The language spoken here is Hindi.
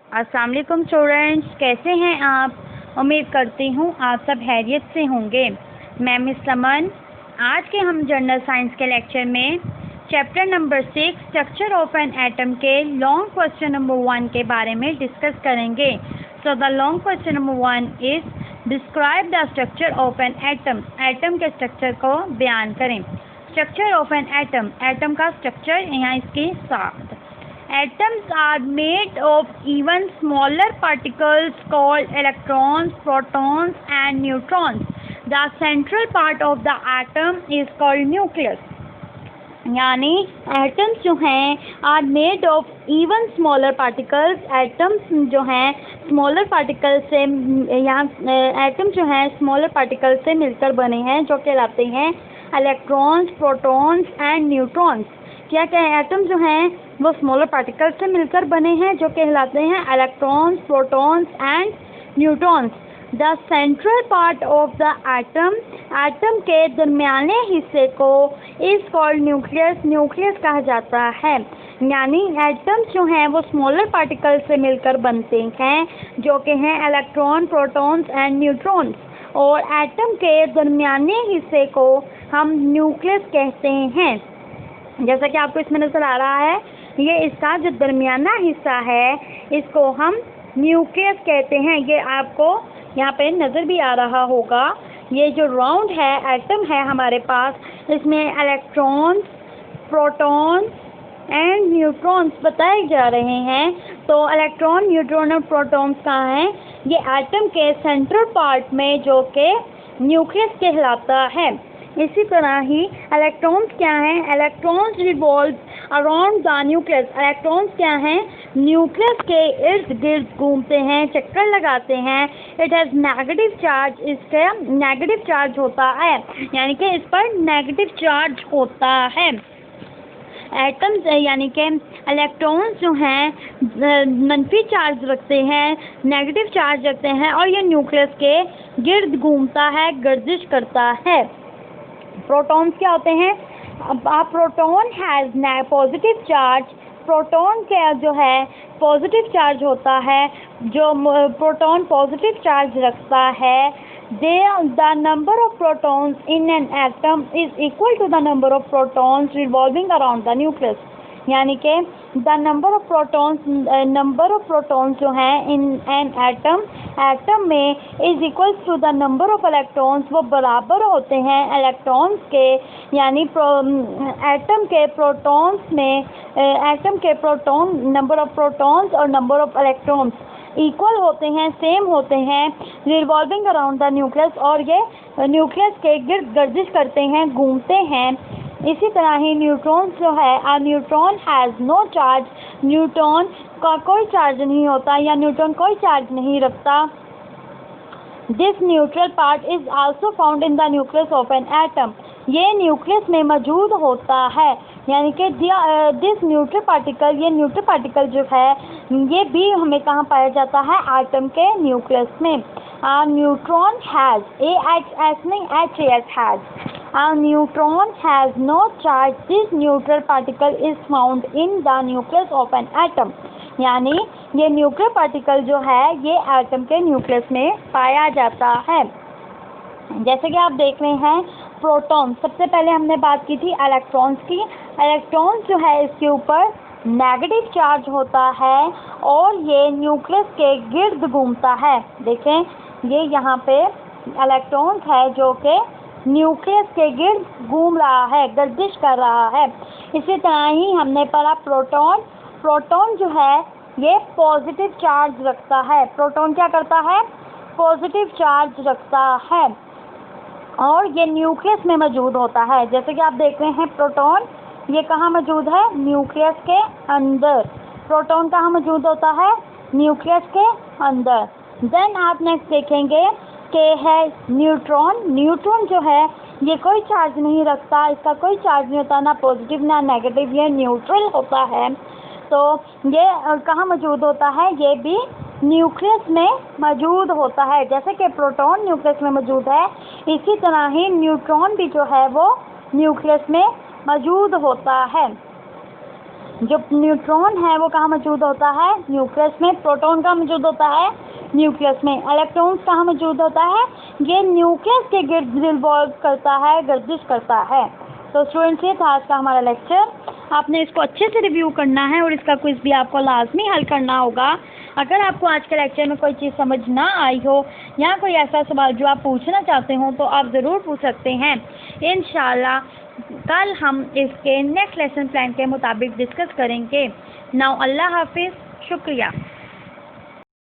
अस्सलाम वालेकुम स्टूडेंट्स, कैसे हैं आप? उम्मीद करती हूँ आप सब खैरियत से होंगे। मैं मिस समन। आज के हम जनरल साइंस के लेक्चर में chapter number 6 structure of an atom के लॉन्ग क्वेश्चन नंबर 1 के बारे में डिस्कस करेंगे। So the long question number 1 is describe the structure of an atom. Atom के स्ट्रक्चर को बयान करें। Structure of an atom, atom का स्ट्रक्चर यहाँ इसके साथ। Atoms are made of even smaller particles called electrons, protons and neutrons. The central part of the atom is called nucleus. यानी एटम्स जो हैं are made of even smaller particles. Atoms जो हैं स्मॉलर पार्टिकल से एटम जो हैं स्मॉलर पार्टिकल से मिलकर बने हैं, जो कहलाते हैं इलेक्ट्रॉन्स, प्रोटॉन्स एंड न्यूट्रॉन्स। क्या क्या एटम जो हैं वो स्मॉलर पार्टिकल से मिलकर बने हैं, जो कहलाते हैं electrons, protons and neutrons. The central part of the atom, atom के दरमियाने हिस्से को इज कॉल्ड न्यूक्लियस, न्यूक्लियस कहा जाता है। यानी एटम्स जो हैं वो स्मॉलर पार्टिकल से मिलकर बनते हैं, जो कि हैं इलेक्ट्रॉन, प्रोटॉन्स एंड न्यूट्रॉन्स। और एटम के दरमियाने हिस्से को हम न्यूक्लियस कहते हैं। जैसा कि आपको इसमें नज़र आ रहा है, ये इसका जो दरमियाना हिस्सा है इसको हम न्यूक्लियस कहते हैं। ये आपको यहाँ पे नज़र भी आ रहा होगा। ये जो राउंड है एटम है हमारे पास, इसमें इलेक्ट्रॉन्स, प्रोटॉन्स एंड न्यूट्रॉन्स बताए जा रहे हैं। तो इलेक्ट्रॉन, न्यूट्रॉन और प्रोटॉन्स कहाँ हैं? ये एटम के सेंट्रल पार्ट में, जो कि न्यूक्लियस कहलाता है। इसी तरह ही इलेक्ट्रॉन्स क्या हैं? Electrons revolve around the nucleus. Electrons क्या हैं? न्यूक्लियस के इर्द गिर्द घूमते हैं, चक्कर लगाते हैं। इट हैज़ नेगेटिव चार्ज, इसका नेगेटिव चार्ज होता है, यानी कि इस पर नेगेटिव चार्ज होता है। एटम्स यानी कि इलेक्ट्रॉन्स जो हैं मनफी चार्ज रखते हैं, नेगेटिव चार्ज रखते हैं, और ये न्यूक्लियस के गिर्द घूमता है, गर्दिश करता है। प्रोटॉन्स क्या होते हैं? Proton has positive charge. Proton का जो है पॉजिटिव चार्ज होता है, जो प्रोटॉन पॉजिटिव चार्ज रखता है। The number of protons in an atom is equal to the number of protons revolving around the nucleus. यानी कि द नंबर ऑफ प्रोटॉन्स जो हैं इन एन एटम में is equal to the number of electrons, वो बराबर होते हैं इलेक्ट्रॉन्स के। यानी एटम के प्रोटॉन नंबर ऑफ प्रोटॉन्स और नंबर ऑफ इलेक्ट्रॉन्स इक्वल होते हैं, सेम होते हैं, रिवॉल्विंग अराउंड द न्यूक्लियस, और ये न्यूक्लियस के गिर्द गर्दिश करते हैं, घूमते हैं। इसी तरह ही न्यूट्रॉन्स जो है, neutron has no charge. Neutron का कोई चार्ज नहीं होता, या न्यूट्रॉन कोई चार्ज नहीं रखता। This neutral part is also found in the nucleus of an atom. ये न्यूक्लियस में मौजूद होता है। यानी कि दिस न्यूट्रल पार्टिकल जो है ये भी हमें कहाँ पाया जाता है? एटम के न्यूक्लियस में। Neutron has neutron has no charge. This neutral particle is found in the nucleus of an atom. यानी ये न्यूक्लियर पार्टिकल जो है ये एटम के न्यूक्लियस में पाया जाता है। जैसे कि आप देख रहे हैं प्रोटॉन, सबसे पहले हमने बात की थी इलेक्ट्रॉन्स की। इलेक्ट्रॉन्स जो है इसके ऊपर नेगेटिव चार्ज होता है और ये न्यूक्लियस के गिर्द घूमता है। देखें ये यहाँ पे इलेक्ट्रॉन्स है जो कि न्यूक्लियस के गिर्द घूम रहा है, गर्दिश कर रहा है। इसी तरह ही हमने पढ़ा प्रोटॉन जो है ये पॉजिटिव चार्ज रखता है। प्रोटॉन क्या करता है? पॉजिटिव चार्ज रखता है और ये न्यूक्लियस में मौजूद होता है। जैसे कि आप देख रहे हैं प्रोटॉन ये कहाँ मौजूद है? न्यूक्लियस के अंदर। प्रोटॉन कहाँ मौजूद होता है? न्यूक्लियस के अंदर। देन आप नेक्स्ट देखेंगे कि है न्यूट्रॉन जो है ये कोई चार्ज नहीं रखता, इसका कोई चार्ज नहीं होता, ना पॉजिटिव ना नेगेटिव, ये न्यूट्रल होता है। तो ये कहाँ मौजूद होता है? ये भी न्यूक्लियस में मौजूद होता है। जैसे कि प्रोटॉन न्यूक्लियस में मौजूद है, इसी तरह ही न्यूट्रॉन भी जो है वो न्यूक्लियस में मौजूद होता है। जो न्यूट्रॉन है वो कहाँ मौजूद होता है? न्यूक्लियस में। प्रोटॉन कहाँ मौजूद होता है? न्यूक्लियस में। इलेक्ट्रॉन्स कहाँ मौजूद होता है? ये न्यूक्लियस के गिर्द रिवॉल्व करता है, गर्दिश करता है। तो स्टूडेंट्स, ये था आज का हमारा लेक्चर। आपने इसको अच्छे से रिव्यू करना है और इसका क्विज भी आपको लाजमी हल करना होगा। अगर आपको आज के लेक्चर में कोई चीज़ समझ ना आई हो या कोई ऐसा सवाल जो आप पूछना चाहते हो तो आप ज़रूर पूछ सकते हैं। इंशाल्लाह कल हम इसके नेक्स्ट लेसन प्लान के मुताबिक डिस्कस करेंगे। नाउ अल्लाह हाफिज़, शुक्रिया।